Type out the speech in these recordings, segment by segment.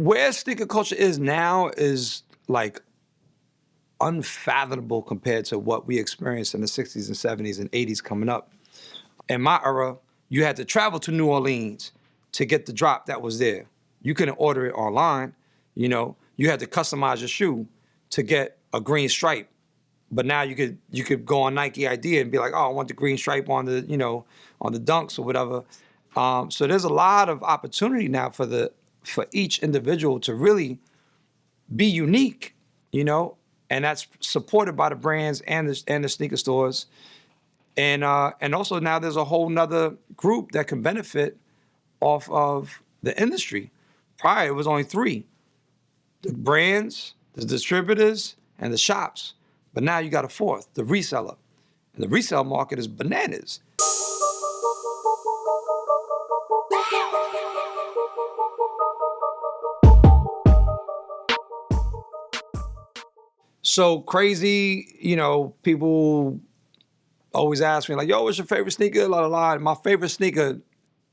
where sneaker culture is now is like unfathomable compared to what we experienced in the 60s and 70s and 80s coming up. In my era, you had to travel to New Orleans to get the drop that was there. You couldn't order it online. You know, you had to customize your shoe to get a green stripe. But now you could go on Nike ID and be like, oh, I want the green stripe on the, you know, on the Dunks or whatever. So there's a lot of opportunity now for each individual to really be unique, you know, and that's supported by the brands and the sneaker stores. And also now there's a whole nother group that can benefit off of the industry. Prior, it was only three: the brands, the distributors, and the shops. But now you got a fourth, the reseller. And the resale market is bananas. So crazy, you know, people always ask me like, yo, what's your favorite sneaker? La, la, la. My favorite sneaker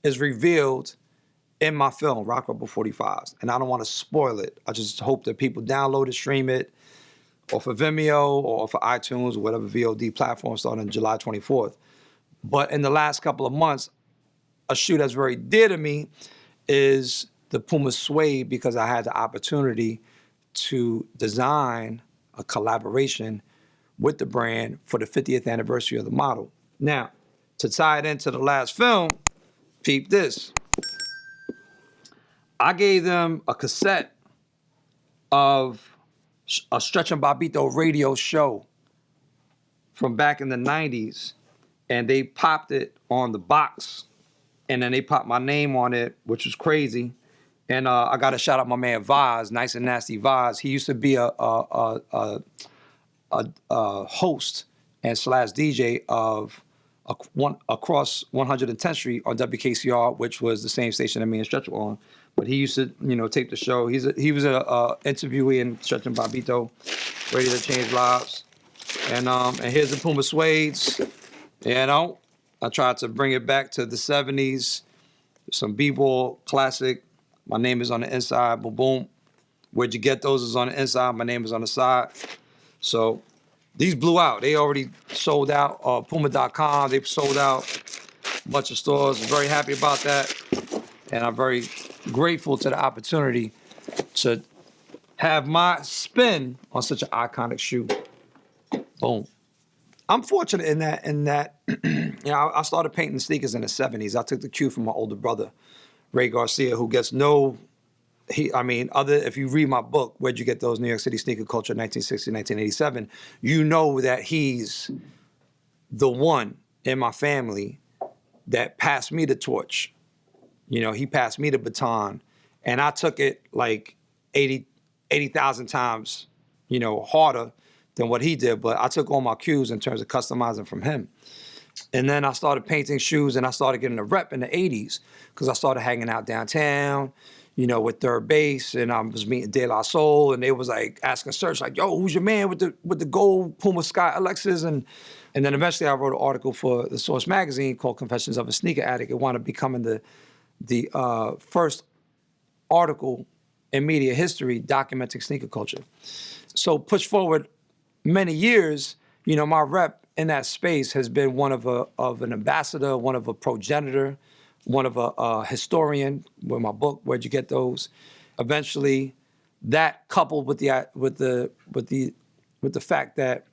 is revealed in my film, Rock Rubber 45s. And I don't want to spoil it. I just hope that people download it, stream it, or for Vimeo, or for iTunes, or whatever VOD platform, starting on July 24th. But in the last couple of months, a shoe that's very dear to me is the Puma Suede, because I had the opportunity to design a collaboration with the brand for the 50th anniversary of the model. Now, to tie it into the last film, peep this. I gave them a cassette of a Stretch and Bobbito radio show from back in the 90s, and they popped it on the box, and then they popped my name on it, which was crazy. And I got to shout out my man Vaz, Nice and Nasty Vaz. He used to be a host and slash DJ of across 110th Street on WKCR, which was the same station that me and Stretch were on. But he used to, you know, tape the show. He was a interviewee in Stretch and Bobbito, ready to change lives. And here's the Puma Suedes. You know, I tried to bring it back to the 70s, some b-ball classic. My name is on the inside, boom, boom. Where'd you get those is on the inside, my name is on the side. So these blew out. They already sold out. Puma.com, they sold out a bunch of stores. Very happy about that. And I'm very grateful to the opportunity to have my spin on such an iconic shoe. Boom. I'm fortunate in that you know, I started painting sneakers in the 70s. I took the cue from my older brother, Ray Garcia, who gets if you read my book, Where'd You Get Those? New York City Sneaker Culture, 1960, 1987, you know that he's the one in my family that passed me the torch. You know, he passed me the baton, and I took it like 80,000 times, you know, harder than what he did, but I took all my cues in terms of customizing from him. And then I started painting shoes, and I started getting a rep in the 80s because I started hanging out downtown, you know, with Third Base, and I was meeting De La Soul, and they was like asking Search, like, yo, who's your man with the gold Puma Sky Alexis? And then eventually I wrote an article for the Source magazine called Confessions of a Sneaker Addict. It wound up becoming the first article in media history documenting sneaker culture. So push forward many years, you know, my rep in that space has been one of an ambassador, one of a progenitor, one of a historian with my book, Where'd You Get Those? Eventually, that coupled with the fact that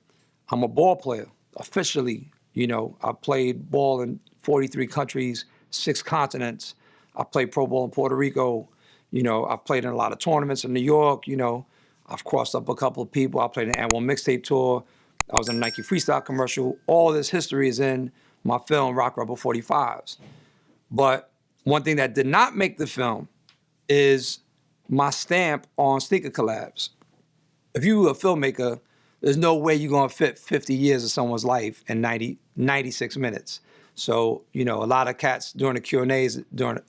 I'm a ball player officially. You know, I played ball in 43 countries, 6 continents. I played pro ball in Puerto Rico. You know, I've played in a lot of tournaments in New York. You know, I've crossed up a couple of people. I played in the annual mixtape tour. I was in a Nike Freestyle commercial. All this history is in my film, Rock Rubber 45s. But one thing that did not make the film is my stamp on sneaker collabs. If you were a filmmaker, there's no way you're gonna fit 50 years of someone's life in 96 minutes. So, you know, a lot of cats during the Q&As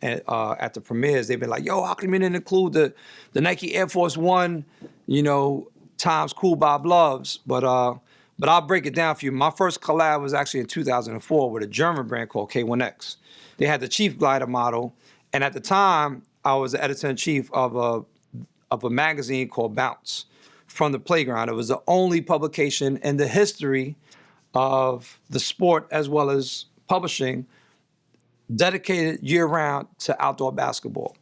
at the premieres, they've been like, yo, how come you didn't include the Nike Air Force One, you know, times Cool Bob Loves? But I'll break it down for you. My first collab was actually in 2004 with a German brand called K1X. They had the Chief Glider model, and at the time, I was the editor-in-chief of of a magazine called Bounce from the playground. It was the only publication in the history of the sport as well as publishing dedicated year-round to outdoor basketball.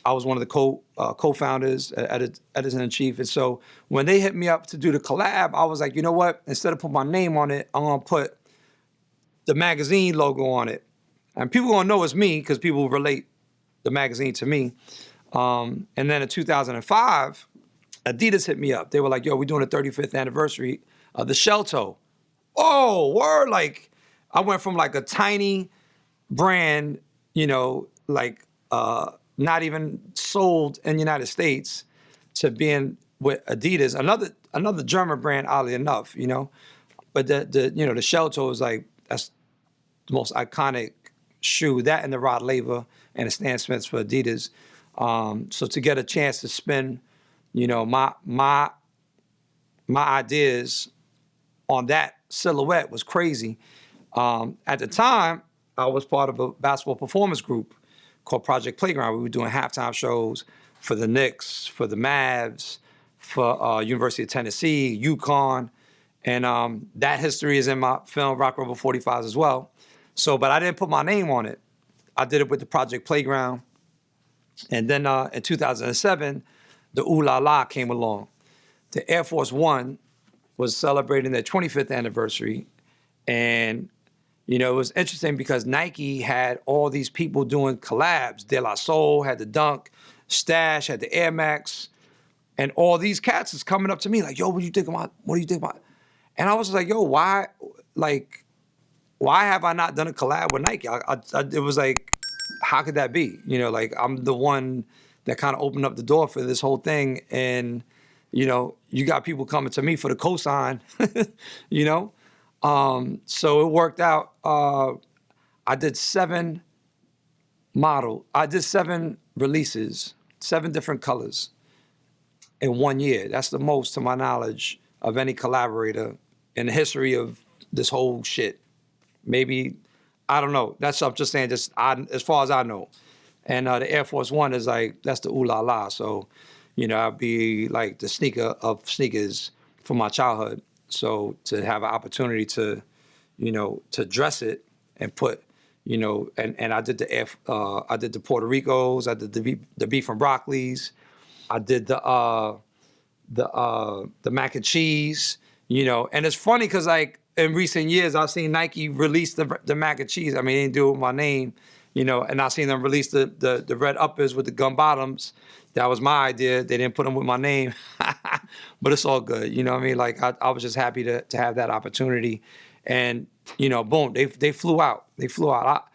I was one of the co-founders, editor-in-chief. And so when they hit me up to do the collab, I was like, you know what? Instead of putting my name on it, I'm going to put the magazine logo on it. And people going to know it's me because people relate the magazine to me. And then in 2005, Adidas hit me up. They were like, yo, we're doing the 35th anniversary of the shell toe. Oh, word. Like, I went from like a tiny brand, you know, like not even sold in the United States to being with Adidas, another German brand, oddly enough, you know. But the shell toe is like, that's the most iconic shoe, that and the Rod Laver and the Stan Smiths for Adidas. So to get a chance to spin, you know, my ideas on that silhouette was crazy. At the time, I was part of a basketball performance group called Project Playground. We were doing halftime shows for the Knicks, for the Mavs, for University of Tennessee, UConn. And that history is in my film, Rock Rubber 45s as well. So, but I didn't put my name on it. I did it with the Project Playground. And then in 2007, the Ooh La La came along. The Air Force One was celebrating their 25th anniversary. And, you know, it was interesting because Nike had all these people doing collabs. De La Soul had the Dunk, Stash had the Air Max. And all these cats is coming up to me like, yo, what do you think about? And I was like, yo, why have I not done a collab with Nike? It was like, how could that be? You know, like I'm the one that kind of opened up the door for this whole thing. And, you know, you got people coming to me for the cosign, you know? So it worked out. I did 7 releases, 7 different colors in 1 year. That's the most, to my knowledge, of any collaborator in the history of this whole shit. Maybe, I don't know. That's, I'm just saying, as far as I know. And the Air Force One is like, that's the ooh la la. So, you know, I'd be like the sneaker of sneakers from my childhood. So to have an opportunity to, you know, to dress it and put, you know, and I did I did the Puerto Ricos, I did the beef and broccolis, I did the mac and cheese, you know. And it's funny because like in recent years I've seen Nike release the mac and cheese. I mean, they didn't do it with my name, you know, and I've seen them release the red uppers with the gum bottoms. That was my idea. They didn't put them with my name, but it's all good. You know what I mean? Like I was just happy to have that opportunity, and you know, boom, they flew out. They flew out.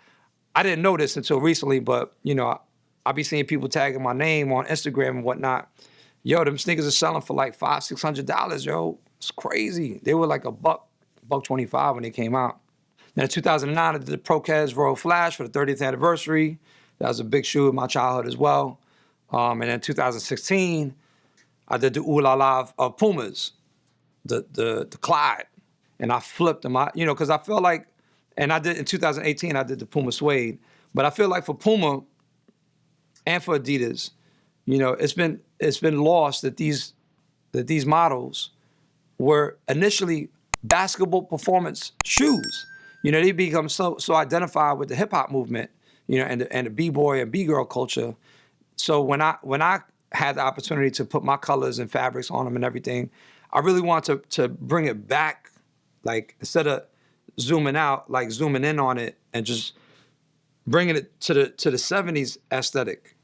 I didn't know this until recently, but you know, I be seeing people tagging my name on Instagram and whatnot. Yo, them sneakers are selling for like $500-$600. Yo, it's crazy. They were like $125 when they came out. Then in 2009, I did the Procaz Royal Flash for the 30th anniversary. That was a big shoe in my childhood as well. And then 2016, I did the Ooh La La of Pumas, the Clyde. And I flipped them out, you know, because I feel like, and I did in 2018, I did the Puma Suede. But I feel like for Puma and for Adidas, you know, it's been lost that these models were initially basketball performance shoes. You know, they become so identified with the hip hop movement, you know, and the b-boy and b-girl culture. So when I had the opportunity to put my colors and fabrics on them and everything, I really want to bring it back, like instead of zooming out, like zooming in on it and just bringing it to the 70s aesthetic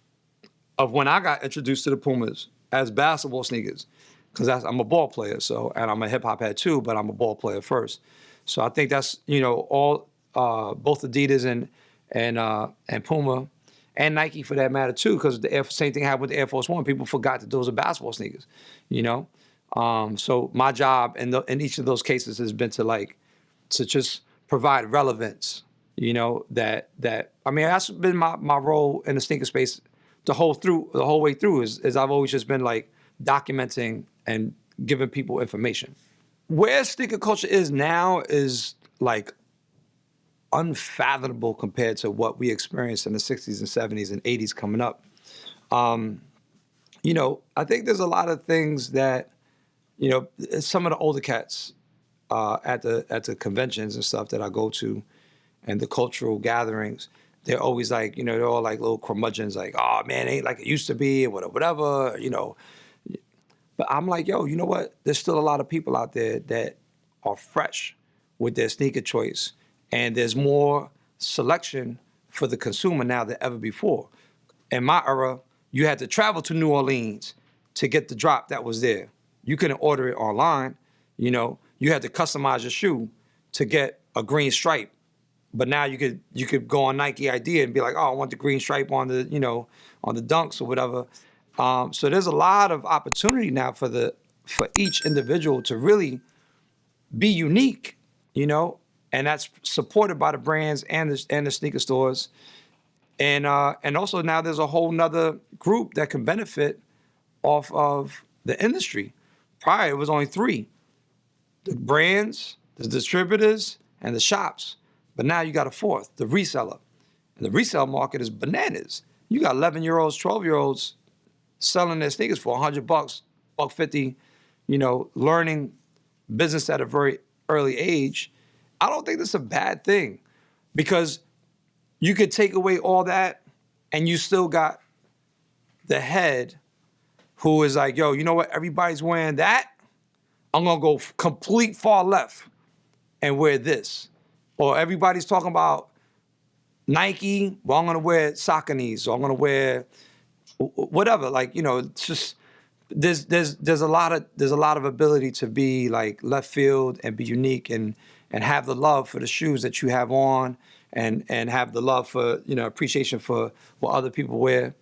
of when I got introduced to the Pumas as basketball sneakers, because I'm a ball player, so, and I'm a hip hop head too, but I'm a ball player first. So I think that's, you know, all both Adidas and Puma and Nike for that matter too, because the same thing happened with the Air Force One. People forgot that those are basketball sneakers, you know. So my job in each of those cases has been to just provide relevance, you know. That I mean, that's been my role in the sneaker space the whole way through is I've always just been like documenting and giving people information. Where sneaker culture is now is like unfathomable compared to what we experienced in the 60s and 70s and 80s coming up. I think there's a lot of things that, some of the older cats at the conventions and stuff that I go to and the cultural gatherings, they're always like, they're all like little curmudgeons, like, oh man, it ain't like it used to be, and whatever. But I'm like, yo, you know what? There's still a lot of people out there that are fresh with their sneaker choice, and there's more selection for the consumer now than ever before. In my era, you had to travel to New Orleans to get the drop that was there. You couldn't order it online. You had to customize your shoe to get a green stripe. But now you could go on Nike ID and be like, oh, I want the green stripe on the on the dunks or whatever. So there's a lot of opportunity now for each individual to really be unique, and that's supported by the brands and the sneaker stores. And also now there's a whole nother group that can benefit off of the industry. Prior, it was only three: the brands, the distributors, and the shops. But now you got a fourth, the reseller. And the resale market is bananas. You got 11-year-olds, 12-year-olds selling their sneakers for $100, $150, learning business at a very early age. I don't think that's a bad thing, because you could take away all that and you still got the head who is like, yo, you know what? Everybody's wearing that. I'm going to go complete far left and wear this. Or everybody's talking about Nike. Well, I'm going to wear Sauconys, or I'm going to wear whatever. Like, it's just there's a lot of ability to be like left field and be unique and have the love for the shoes that you have on, and have the love for appreciation for what other people wear.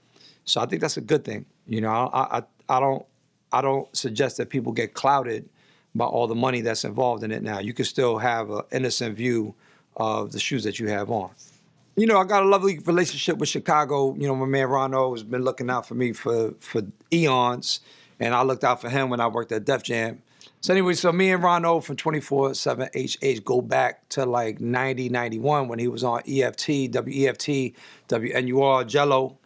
So I think that's a good thing. I don't suggest that people get clouded by all the money that's involved in it now. You can still have an innocent view of the shoes that you have on. I got a lovely relationship with Chicago. My man Ronno has been looking out for me for eons, and I looked out for him when I worked at Def Jam. So anyway, me and Ronno from 24/7 HH go back to like 90, 91 when he was on EFT, WEFT, WNUR, Jello,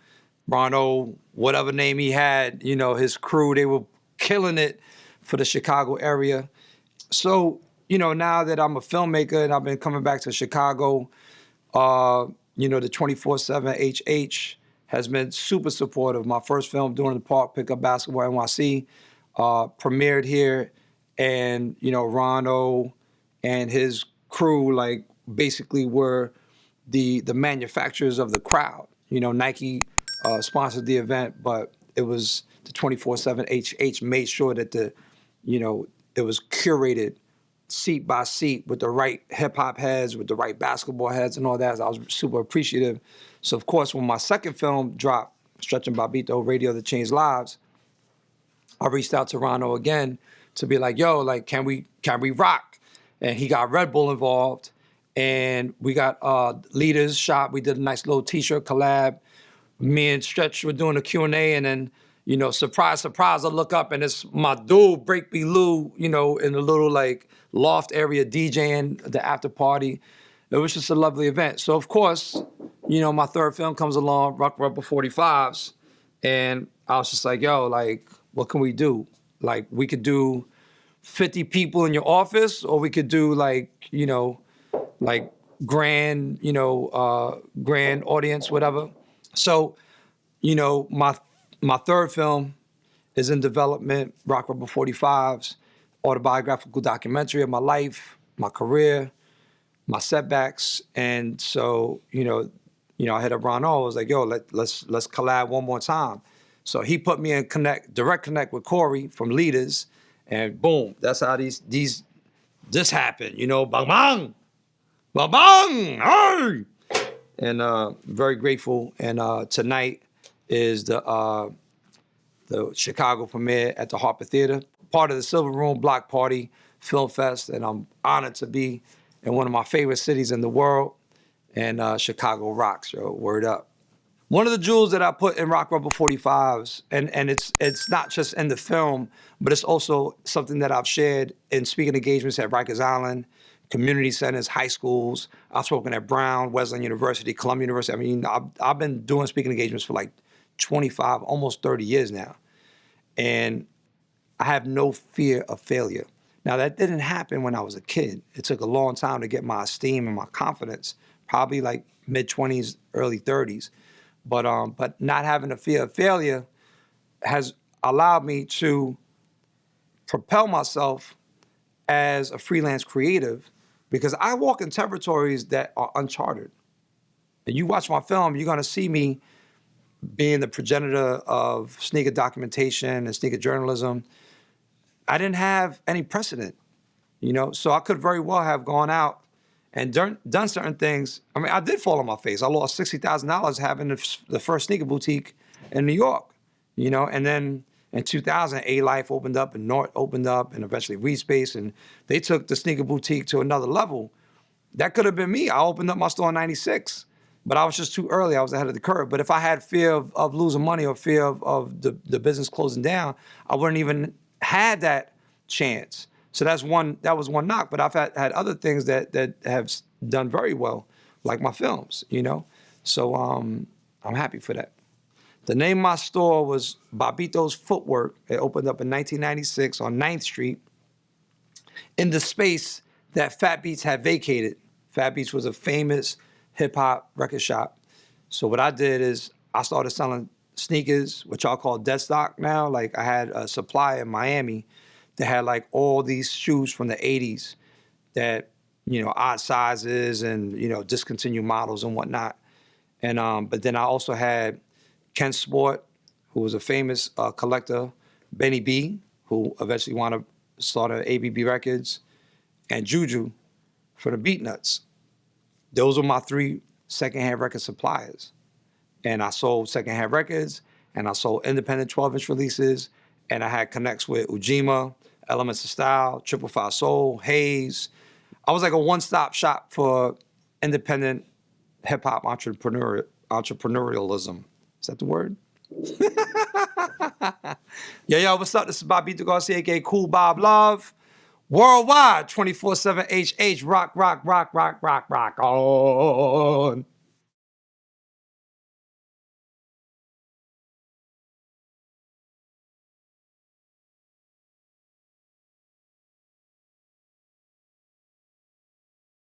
Ronno, whatever name he had, his crew, they were killing it for the Chicago area. So, now that I'm a filmmaker and I've been coming back to Chicago, the 24/7 HH has been super supportive. My first film, Doing the Park, Pick Up Basketball NYC, premiered here, and Ronno and his crew like basically were the manufacturers of the crowd. Nike sponsored the event, but it was the 24/7 HH made sure that it was curated seat by seat with the right hip hop heads, with the right basketball heads and all that. I was super appreciative. So of course, when my second film dropped, Stretching Bobbito, Radio That Changed Lives, I reached out to Ronno again to be like, yo, like, can we rock? And he got Red Bull involved, and we got Leaders shop. We did a nice little t-shirt collab. Me and Stretch were doing a Q&A, and then, surprise, surprise, I look up and it's my dude, Break B. Lou, in a little like loft area DJing the after party. It was just a lovely event. So of course, my third film comes along, Rock Rubber 45s, and I was just like, yo, like, what can we do? Like, we could do 50 people in your office, or we could do like, like grand, grand audience, whatever. So, my third film is in development, Rock Rubber 45s, autobiographical documentary of my life, my career, my setbacks. And so, I hit up Ronno. I was like, yo, let's collab one more time. So he put me in direct connect with Corey from Leaders, and boom, that's how this happened. Bang bang, bang bang, hey! And very grateful. And tonight is the Chicago premiere at the Harper Theater, part of the Silver Room Block Party Film Fest, and I'm honored to be in one of my favorite cities in the world, and Chicago rocks, yo, word up. One of the jewels that I put in Rock Rubber 45s, and it's not just in the film, but it's also something that I've shared in speaking engagements at Rikers Island, community centers, high schools. I've spoken at Brown, Wesleyan University, Columbia University. I mean, I've been doing speaking engagements for like 25, almost 30 years now. And I have no fear of failure. Now, that didn't happen when I was a kid. It took a long time to get my esteem and my confidence, probably like mid-20s, early 30s. But not having a fear of failure has allowed me to propel myself as a freelance creative, because I walk in territories that are uncharted. And you watch my film, you're gonna see me being the progenitor of sneaker documentation and sneaker journalism. I didn't have any precedent, so I could very well have gone out and done certain things. I mean, I did fall on my face. I lost $60,000 having the first sneaker boutique in New York, and then in 2000, A-Life opened up and North opened up and eventually Respace, and they took the sneaker boutique to another level. That could have been me. I opened up my store in 96, but I was just too early. I was ahead of the curve. But if I had fear of losing money or fear of the business closing down, I wouldn't even had that chance. So that was one knock. But I've had other things that have done very well, like my films, So I'm happy for that. The name of my store was Bobbito's Footwork. It opened up in 1996 on 9th Street in the space that Fat Beats had vacated. Fat Beats was a famous hip-hop record shop. So what I did is I started selling sneakers, which y'all call dead stock now. Like, I had a supplier in Miami that had like all these shoes from the 80s that, odd sizes and, discontinued models and whatnot. And but then I also had Ken Sport, who was a famous collector, Benny B, who eventually wound up starting ABB Records, and Juju for the Beatnuts. Those were my 3 secondhand record suppliers. And I sold secondhand records, and I sold independent 12-inch releases, and I had connects with Ujima, Elements of Style, 555 Soul, Hayes. I was like a one-stop shop for independent hip-hop entrepreneurialism. Is that the word? Yo, what's up? This is Bobbito Garcia, aka Cool Bob Love. Worldwide, 24/7 HH, rock on.